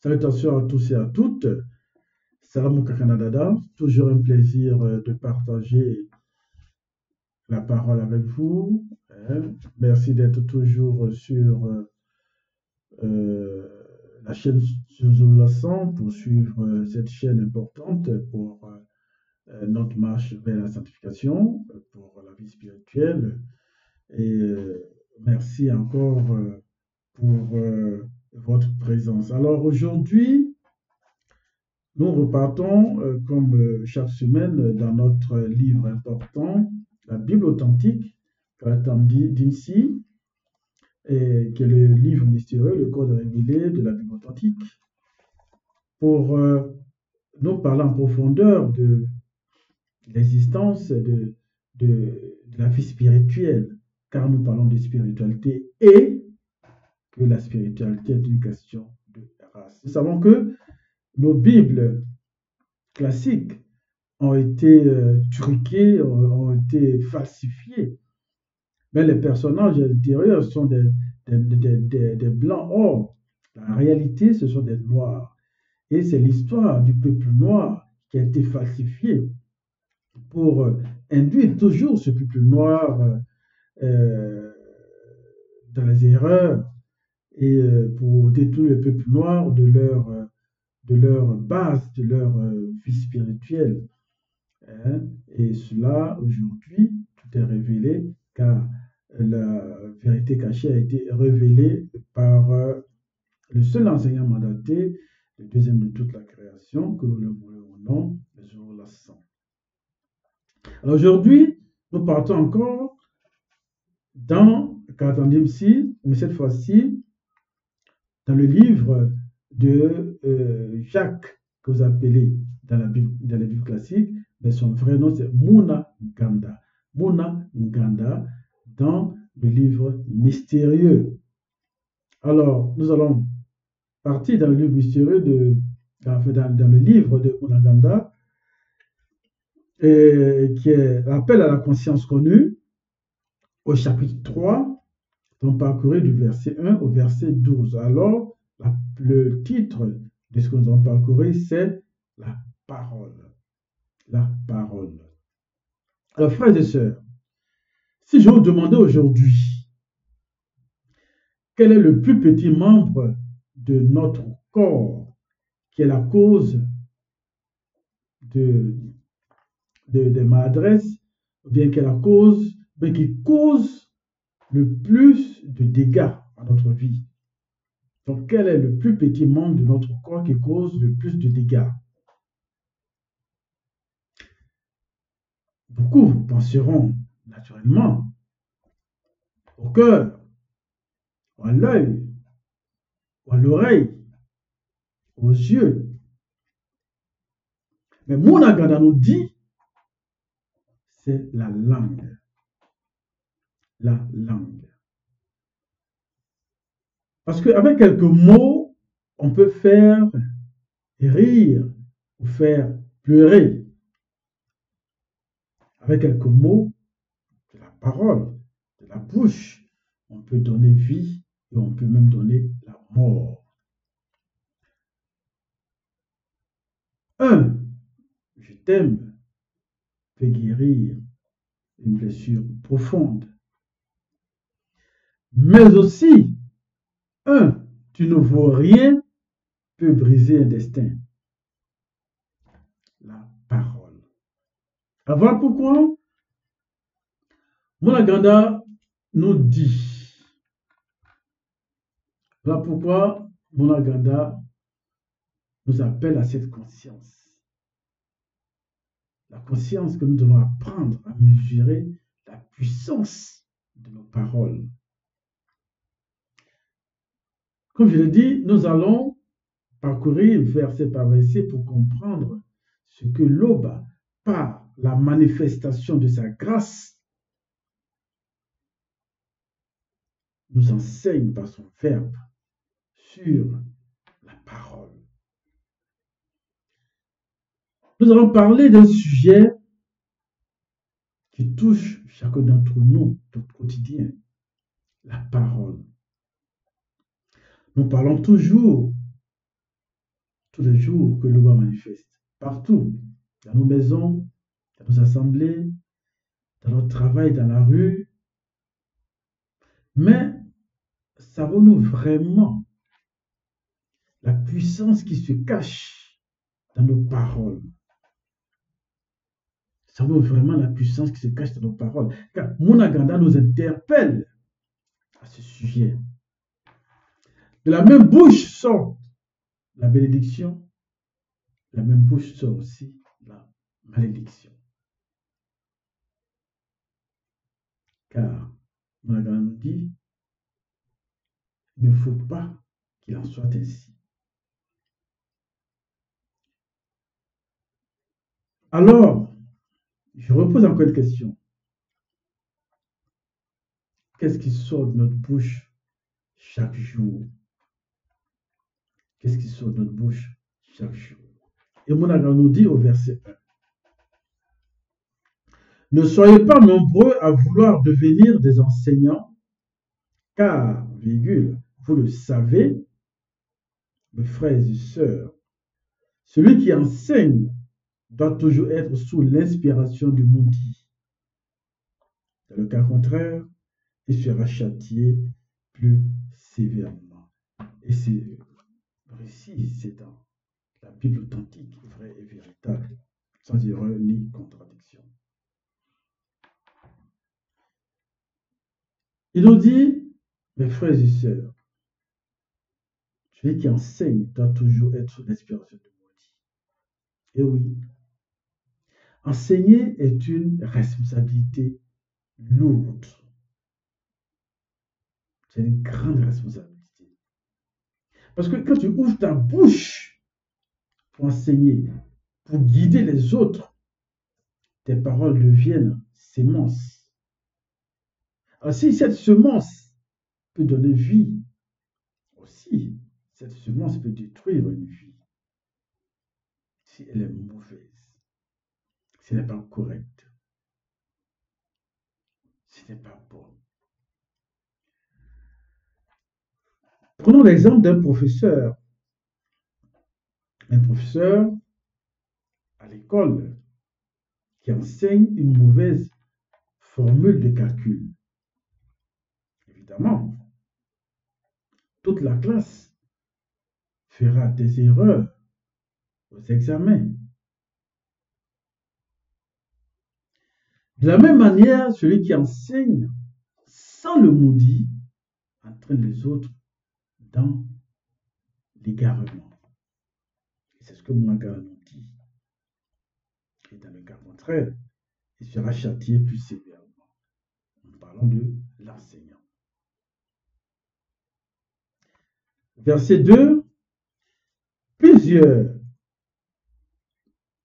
Salutations à tous et à toutes. Salam Kakanadada. Toujours un plaisir de partager la parole avec vous. Merci d'être toujours sur la chaîne Zulu Lassan pour suivre cette chaîne importante pour notre marche vers la sanctification, pour la vie spirituelle. Et merci encore pour votre présence. Alors aujourd'hui, nous repartons comme chaque semaine dans notre livre important, la Bible authentique, d'Insi, qui est le livre mystérieux, le code révélé de la Bible authentique, pour nous parler en profondeur de l'existence de la vie spirituelle, car nous parlons de spiritualité et que la spiritualité est une question de race. Nous savons que nos Bibles classiques ont été truquées, ont été falsifiées. Mais les personnages intérieurs sont des blancs. Or, la réalité, ce sont des noirs. Et c'est l'histoire du peuple noir qui a été falsifiée pour induire toujours ce peuple noir dans les erreurs et pour détruire le peuple noir de leur base, de leur vie spirituelle. Et cela, aujourd'hui, tout est révélé, car la vérité cachée a été révélée par le seul enseignant mandaté, le deuxième de toute la création, que nous le voulons ou non, le jour de la sang. Alors aujourd'hui, nous partons encore dans le 40e signe, mais cette fois-ci, dans le livre de Jacques, que vous appelez dans la Bible classique, mais son vrai nom c'est Muna Nganda. Muna Nganda, dans le livre mystérieux. Alors, nous allons partir dans le livre mystérieux, dans le livre de Muna Nganda, qui est l'appel à la conscience connue, au chapitre 3, on parcourir du verset 1 au verset 12. Alors, le titre de ce que nous allons parcourir, c'est la parole. La parole. Alors, frères et sœurs, si je vous demandais aujourd'hui quel est le plus petit membre de notre corps qui est la cause de maladresse, ou bien qui est la cause, mais qui cause le plus de dégâts à notre vie. Donc, quel est le plus petit membre de notre corps qui cause le plus de dégâts? Beaucoup penseront naturellement au cœur, ou à l'œil, ou à l'oreille, aux yeux. Mais Muna Nganda nous dit, c'est la langue. La langue. Parce qu'avec quelques mots, on peut faire rire ou faire pleurer. Avec quelques mots, de la parole, de la bouche, on peut donner vie et on peut même donner la mort. Un, je t'aime, peut guérir une blessure profonde. Mais aussi, un, tu ne vaux rien, peut briser un destin. La parole. Alors voilà pourquoi Muna Nganda nous dit, voilà pourquoi Muna Nganda nous appelle à cette conscience. La conscience que nous devons apprendre à mesurer la puissance de nos paroles. Comme je l'ai dit, nous allons parcourir verset par verset pour comprendre ce que l'Aube, par la manifestation de sa grâce, nous enseigne par son verbe sur la parole. Nous allons parler d'un sujet qui touche chacun d'entre nous, notre quotidien, la parole. Nous parlons toujours tous les jours que le loi manifeste. Partout, dans nos maisons, dans nos assemblées, dans notre travail, dans la rue. Mais savons-nous vraiment la puissance qui se cache dans nos paroles? Savons-nous vraiment la puissance qui se cache dans nos paroles? Car Monaganda nous interpelle à ce sujet. De la même bouche sort la bénédiction, de la même bouche sort aussi la malédiction. Car Monaganda nous dit, il ne faut pas qu'il en soit ainsi. Alors, je repose encore une question. Qu'est-ce qui sort de notre bouche chaque jour? Qu'est-ce qui sort de notre bouche chaque jour? Et Monaganda nous dit au verset 1. Ne soyez pas nombreux à vouloir devenir des enseignants, car, virgule, vous le savez, mes frères et sœurs, celui qui enseigne doit toujours être sous l'inspiration du maudit. Dans le cas contraire, il sera châtié plus sévèrement. Et c'est récit, c'est dans la Bible authentique, vraie et véritable, sans erreur ni contradiction. Il nous dit, mes frères et sœurs, celui qui enseigne doit toujours être sous l'inspiration du maudit. Et oui, enseigner est une responsabilité lourde. C'est une grande responsabilité. Parce que quand tu ouvres ta bouche pour enseigner, pour guider les autres, tes paroles deviennent semences. Alors si cette semence peut donner vie, aussi, cette semence peut détruire une vie. Si elle est mauvaise, si elle n'est pas correcte, si elle n'est pas bonne. Prenons l'exemple d'un professeur. Un professeur à l'école qui enseigne une mauvaise formule de calcul. Évidemment, toute la classe fera des erreurs aux examens. De la même manière, celui qui enseigne sans le maudit entraîne les autres dans l'égarement. C'est ce que Monaganda nous dit. Et dans le cas contraire, il sera châtié plus sévèrement. En parlant de l'enseignant. Verset 2. Plusieurs,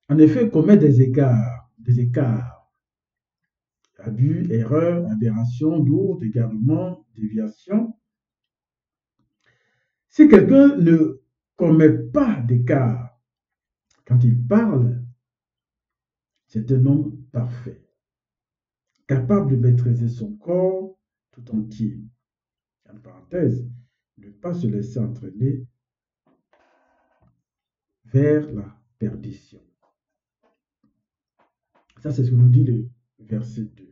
en effet, commettent des écarts. Abus, erreurs, aberrations, doutes, égarements, déviations. Si quelqu'un ne commet pas d'écart quand il parle, c'est un homme parfait, capable de maîtriser son corps tout entier. En parenthèse, ne pas se laisser entraîner vers la perdition. Ça, c'est ce que nous dit le verset 2.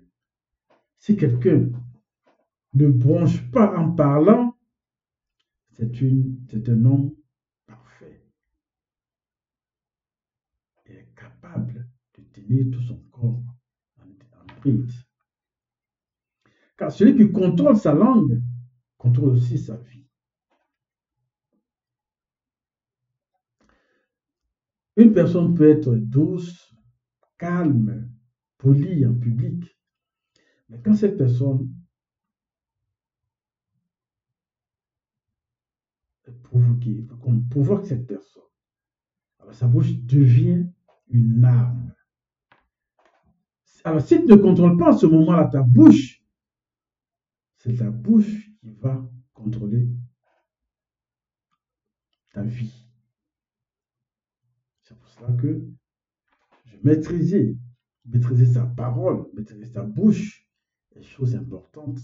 Si quelqu'un ne bronche pas en parlant, c'est un homme parfait. Il est capable de tenir tout son corps en bride. Car celui qui contrôle sa langue contrôle aussi sa vie. Une personne peut être douce, calme, polie en public, mais quand cette personne est provoquée, qu'on provoque cette personne, alors sa bouche devient une arme. Alors si tu ne contrôles pas en ce moment-là ta bouche, c'est ta bouche qui va contrôler ta vie. C'est pour cela que je maîtriser sa parole, maîtriser sa bouche, est chose importante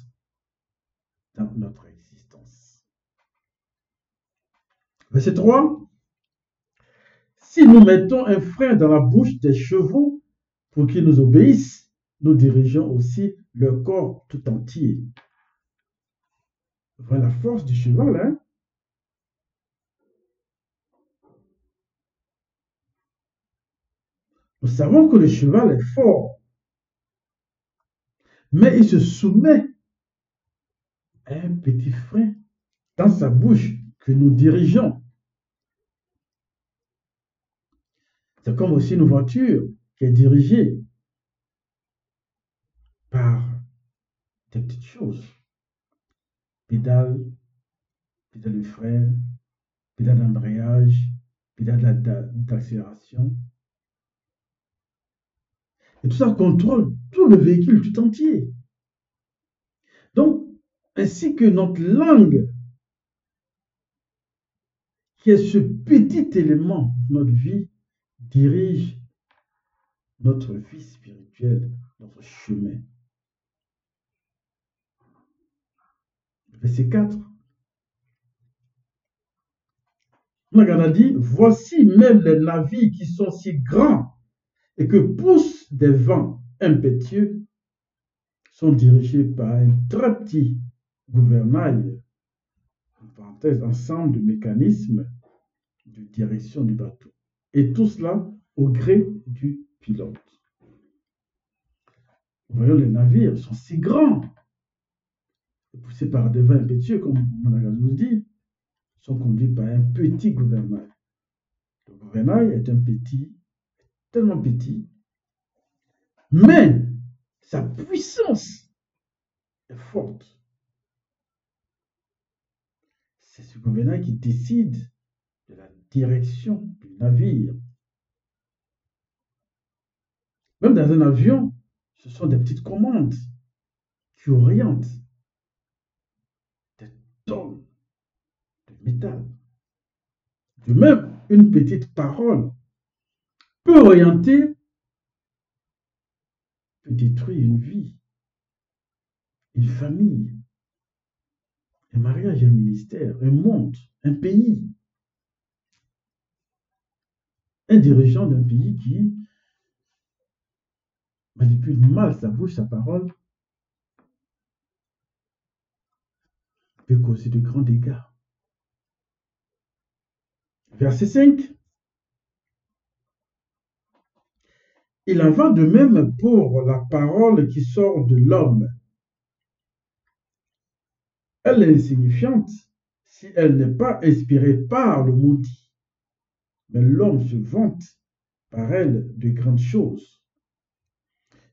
dans notre existence. Verset 3. Si nous mettons un frein dans la bouche des chevaux pour qu'ils nous obéissent, nous dirigeons aussi leur corps tout entier. Voilà la force du cheval, hein? Nous savons que le cheval est fort, mais il se soumet à un petit frein dans sa bouche que nous dirigeons. C'est comme aussi une voiture qui est dirigée par des petites choses. Pédale, pédale de frein, pédale d'embrayage, pédale d'accélération. Et tout ça contrôle tout le véhicule tout entier. Donc, ainsi que notre langue, qui est ce petit élément de notre vie, dirige notre vie spirituelle, notre chemin. Verset 4. Regarde, a dit, voici même les navires qui sont si grands et que poussent des vents impétueux sont dirigés par un très petit gouvernail, en parenthèse, ensemble de mécanismes de direction du bateau. Et tout cela au gré du pilote. Voyons, les navires sont si grands, poussés par des vents impétueux, comme Monagas nous dit, sont conduits par un petit gouvernail. Le gouvernail est un petit, tellement petit, mais sa puissance est forte. C'est ce gouvernail qui décide de la direction du navire. Même dans un avion, ce sont des petites commandes qui orientent des tonnes de métal. De même, une petite parole peut orienter, peut détruire une vie, une famille, un mariage, un ministère, un monde, un pays. Un dirigeant d'un pays qui manipule mal sa bouche, sa parole, peut causer de grands dégâts. Verset 5. Il en va de même pour la parole qui sort de l'homme. Elle est insignifiante si elle n'est pas inspirée par le maudit. Mais l'homme se vante par elle de grandes choses.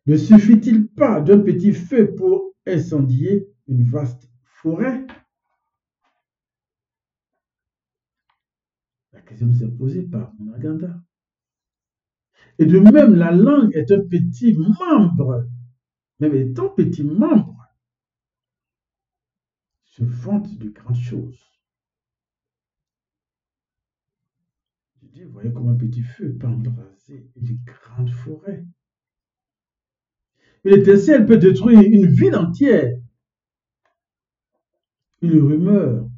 Ne suffit-il pas d'un petit feu pour incendier une vaste forêt? La question nous est posée par Munaganda. Et de même, la langue est un petit membre, même étant petit membre, se vante de grandes choses. Je dis, vous voyez comme un petit feu peut embraser une grande forêt. Une étincelle peut détruire une ville entière. Une rumeur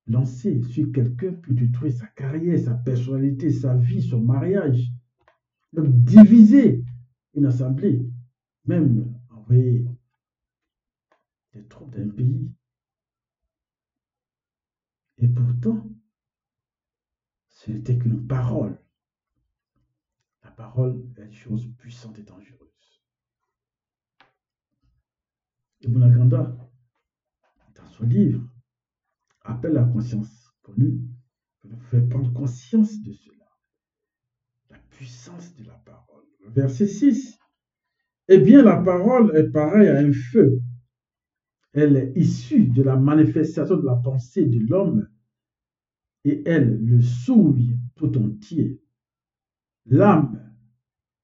lancée sur quelqu'un peut détruire sa carrière, sa personnalité, sa vie, son mariage. Même diviser une assemblée, même envoyer des troupes d'un pays. Et pourtant, ce n'était qu'une parole. La parole est une chose puissante et dangereuse. Et Bonagranda, dans son livre, appelle la conscience connue, nous fait prendre conscience de cela. La puissance de la parole. Verset 6. Eh bien, la parole est pareille à un feu. Elle est issue de la manifestation de la pensée de l'homme et elle le souille tout entier. L'âme,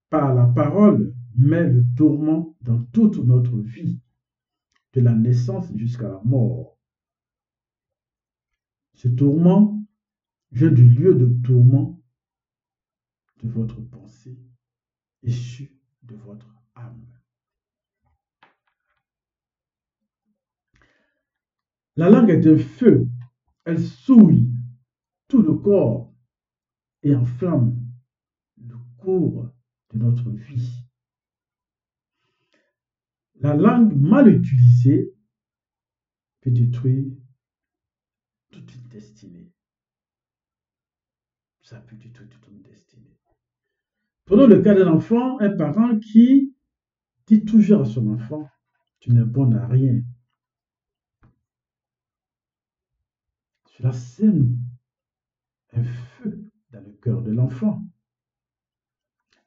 par la parole, met le tourment dans toute notre vie, de la naissance jusqu'à la mort. Ce tourment vient du lieu de tourment de votre pensée, issu de votre âme. La langue est un feu, elle souille tout le corps et enflamme cours de notre vie. La langue mal utilisée peut détruire toute une destinée. Ça peut détruire toute une destinée. Prenons le cas d'un enfant, un parent qui dit toujours à son enfant, tu n'es bon à rien. Cela sème un feu dans le cœur de l'enfant.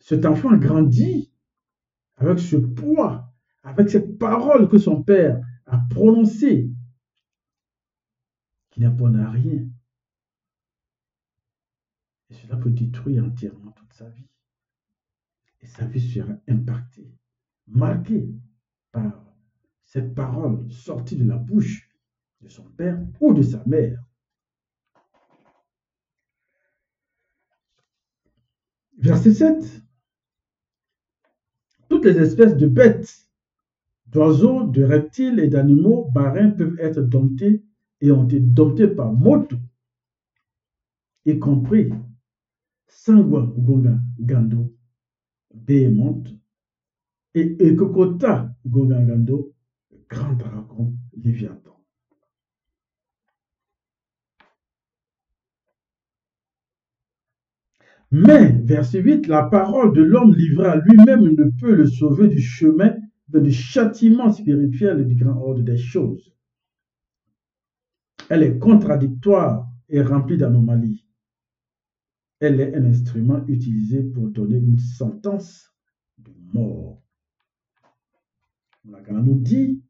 Cet enfant grandit avec ce poids, avec cette parole que son père a prononcée, qui n'est bon à rien. Et cela peut détruire entièrement toute sa vie. Et sa vie sera impactée, marquée par cette parole sortie de la bouche de son père ou de sa mère. Verset 7. Toutes les espèces de bêtes, d'oiseaux, de reptiles et d'animaux marins peuvent être domptés et ont été domptés par moto, y compris Sangwa Gonga Gando, Béhémonte, et Ekokota Gonga Gando, grand dragon Léviathan. Mais, verset 8, la parole de l'homme livrée à lui-même ne peut le sauver du chemin du châtiment spirituel du grand ordre des choses. Elle est contradictoire et remplie d'anomalies. Elle est un instrument utilisé pour donner une sentence de mort. La nous dit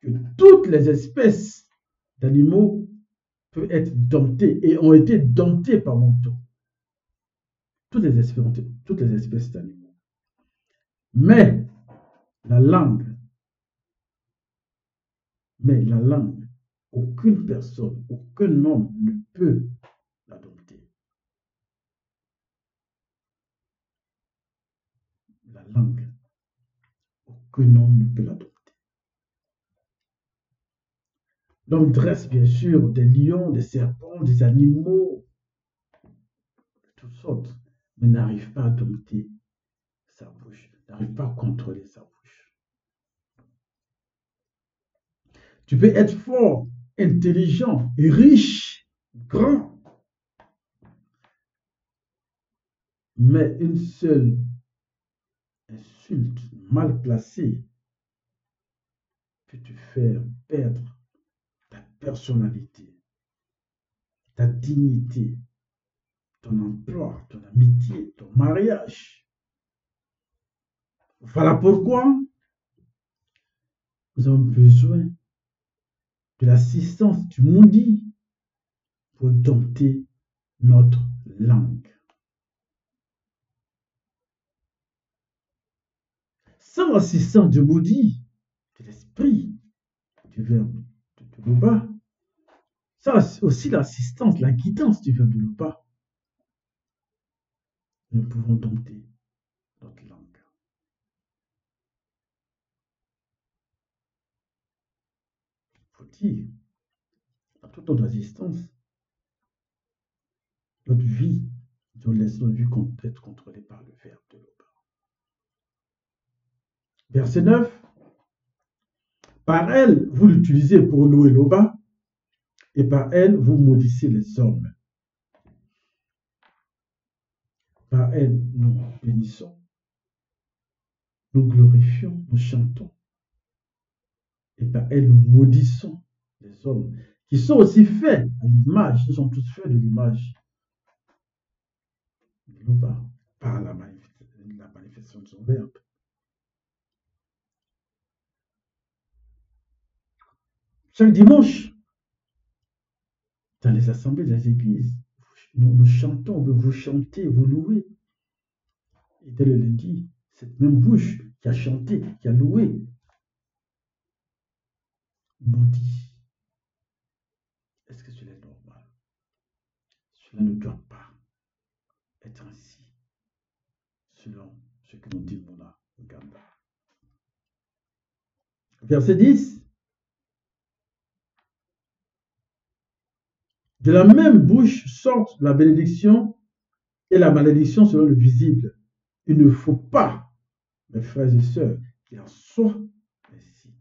que toutes les espèces d'animaux peuvent être domptées et ont été domptées par mon dos. Toutes les espèces d'animaux. Mais la langue, aucune personne, aucun homme ne peut la dompter. La langue, aucun homme ne peut la dompter. L'homme dresse bien sûr des lions, des serpents, des animaux, de toutes sortes, mais n'arrive pas à dompter sa bouche, n'arrive pas à contrôler sa bouche. Tu peux être fort, intelligent, riche, grand, mais une seule insulte mal placée peut te faire perdre ta personnalité, ta dignité, ton emploi, ton amitié, ton mariage. Voilà pourquoi nous avons besoin de l'assistance du maudit pour dompter notre langue. Sans l'assistance du maudit, de l'esprit, du verbe de Loba, sans aussi l'assistance, la guidance du verbe de Loba, nous pouvons dompter notre langue. Il faut dire, à toute notre existence, notre vie, nous laissons notre vie être contrôlée par le verbe de Loba. Verset 9. Par elle, vous l'utilisez pour louer Loba, et par elle, vous maudissez les hommes. Par elle, nous bénissons, nous glorifions, nous chantons. Et par elle, nous maudissons les hommes, qui sont aussi faits à l'image, nous sommes tous faits de l'image de Loba, par la manifestation de son verbe. Chaque dimanche, dans les assemblées des églises, nous chantons, vous chantez, vous louez. Et dès le lundi, cette même bouche qui a chanté, qui a loué, maudit. Est-ce que cela est normal? Cela ne doit pas être ainsi, selon ce que nous dit Mouna Ganda. Verset 10. De la même bouche sortent la bénédiction et la malédiction selon le visible. Il ne faut pas, mes frères et sœurs, qu'il en soit ainsi.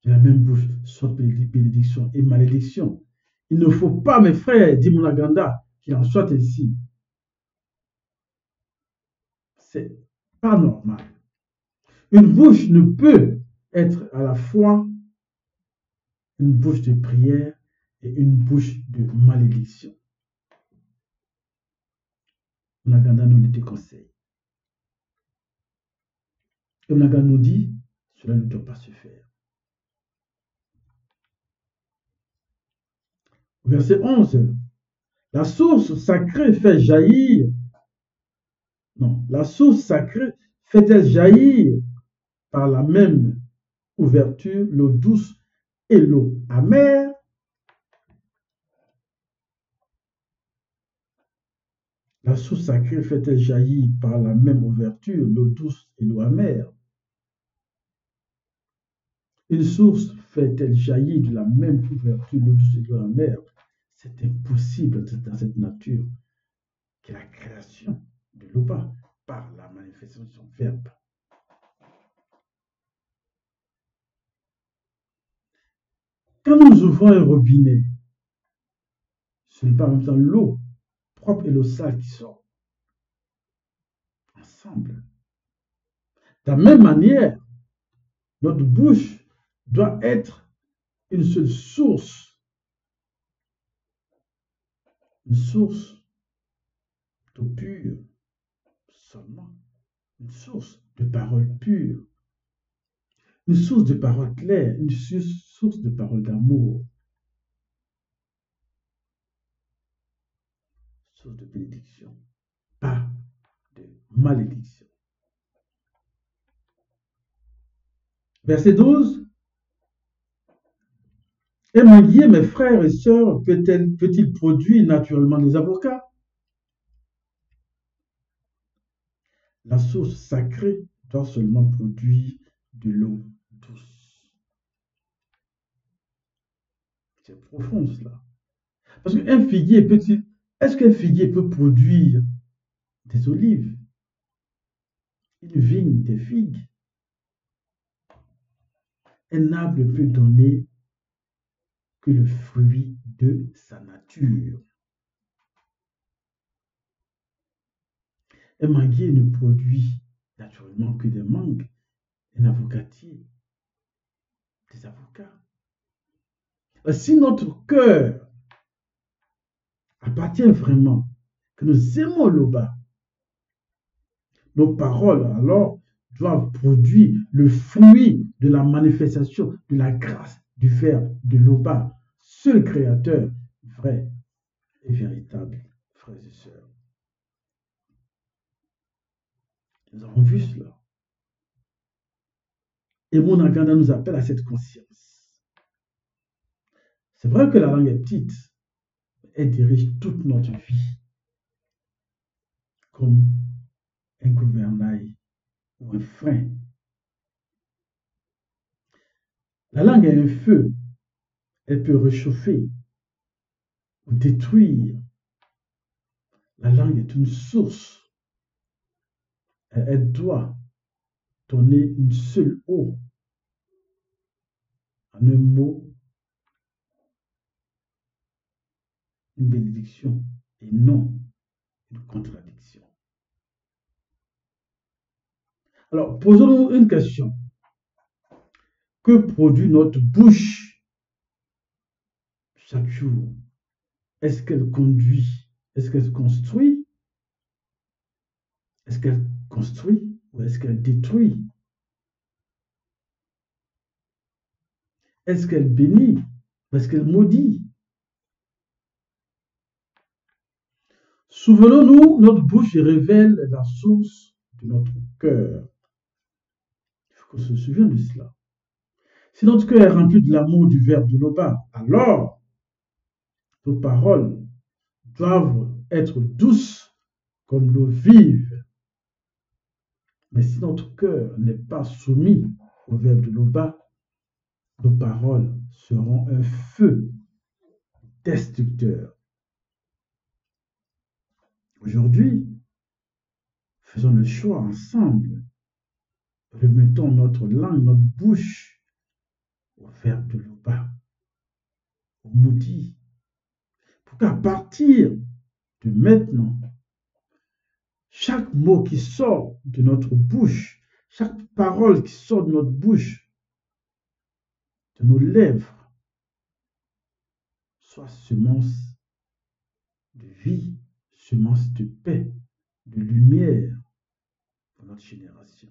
De la même bouche soit bénédiction et malédiction. Il ne faut pas, mes frères, dit Monaganda, qu'il en soit ainsi. C'est pas normal. Une bouche ne peut être à la fois une bouche de prière et une bouche de malédiction. Monaganda nous le déconseille. Et Monaganda nous dit, cela ne doit pas se faire. Verset 11. La source sacrée fait jaillir. Non, la source sacrée fait-elle jaillir par la même ouverture l'eau douce et l'eau amère? La source sacrée fait-elle jaillir par la même ouverture l'eau douce et l'eau amère? Une source fait-elle jaillir de la même ouverture l'eau douce et l'eau amère? C'est impossible dans cette nature qui est la création de l'eau par la manifestation de son verbe. Quand nous ouvrons un robinet, ce n'est pas en même temps l'eau propre et l'eau sale qui sortent ensemble. De la même manière, notre bouche doit être une seule source, une source d'eau pure seulement, une source de paroles pures, une source de paroles claires, une source de paroles d'amour, source de bénédiction, pas de malédiction. Verset 12. Et mes frères et sœurs, peut-il produire naturellement des avocats? La source sacrée doit seulement produire de l'eau douce. C'est profond cela. Parce qu'un figuier peut-il, est-ce qu'un figuier peut produire des olives? Une vigne, des figues? Un arbre ne peut donner que le fruit de sa nature. Un manguier ne produit naturellement que des mangues. Un avocatier, des avocats. Si notre cœur appartient vraiment, que nous aimons le bas, nos paroles alors doivent produire le fruit de la manifestation de la grâce du Verbe de l'Oba, seul créateur vrai et véritable, frères et sœurs. Nous avons vu cela. Et Monaganda nous appelle à cette conscience. C'est vrai que la langue est petite, elle dirige toute notre vie comme un gouvernail ou un frein. La langue est un feu. Elle peut réchauffer ou détruire. La langue est une source. Elle doit donner une seule eau. En un mot, une bénédiction et non une contradiction. Alors, posons-nous une question. Que produit notre bouche chaque jour? Est-ce qu'elle conduit? Est-ce qu'elle construit? Est-ce qu'elle construit ou est-ce qu'elle détruit? Est-ce qu'elle bénit ou est-ce qu'elle maudit? Souvenons-nous, notre bouche révèle la source de notre cœur. Il faut qu'on se souvienne de cela. Si notre cœur est rempli de l'amour du Verbe de l'Oba, alors nos paroles doivent être douces comme l'eau vive. Mais si notre cœur n'est pas soumis au Verbe de l'Oba, nos paroles seront un feu destructeur. Aujourd'hui, faisons le choix ensemble. Remettons notre langue, notre bouche au verbe de l'Oba, au Moudi, pour qu'à partir de maintenant, chaque mot qui sort de notre bouche, chaque parole qui sort de notre bouche, de nos lèvres, soit semence de vie, semence de paix, de lumière pour notre génération.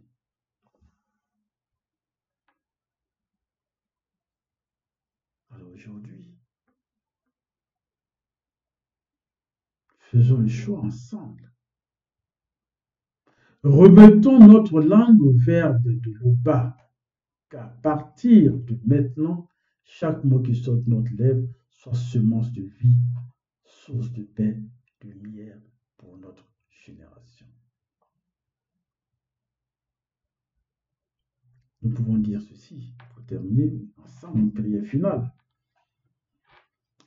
Alors aujourd'hui, faisons le choix ensemble. Remettons notre langue au verbe de l'Oba, qu'à partir de maintenant, chaque mot qui sort de notre lèvre soit semence de vie, source de paix, de lumière pour notre génération. Nous pouvons dire ceci pour terminer ensemble une prière finale.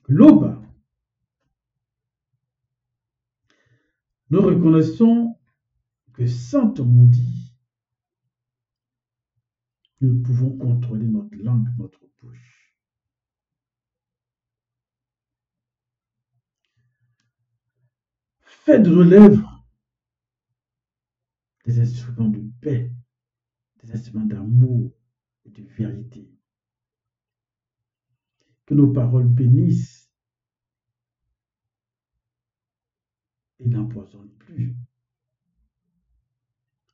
L'Oba, nous reconnaissons que sans ton maudit, nous pouvons contrôler notre langue, notre bouche. Fais de nos lèvres des instruments de paix, des instruments d'amour et de vérité. Que nos paroles bénissent et n'empoisonnent plus,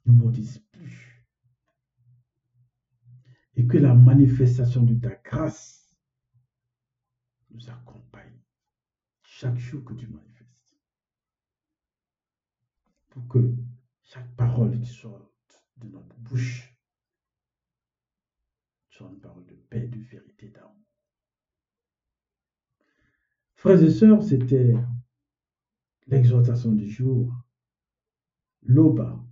ne maudissent plus. Et que la manifestation de ta grâce nous accompagne chaque jour que tu manifestes. Pour que chaque parole qui sort de notre bouche soit une parole de paix, de vérité, d'amour. Frères et sœurs, c'était l'exhortation du jour. L'Oba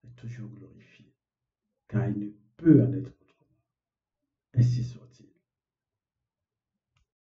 est toujours glorifié, car il ne peut en être autrement. Ainsi soit.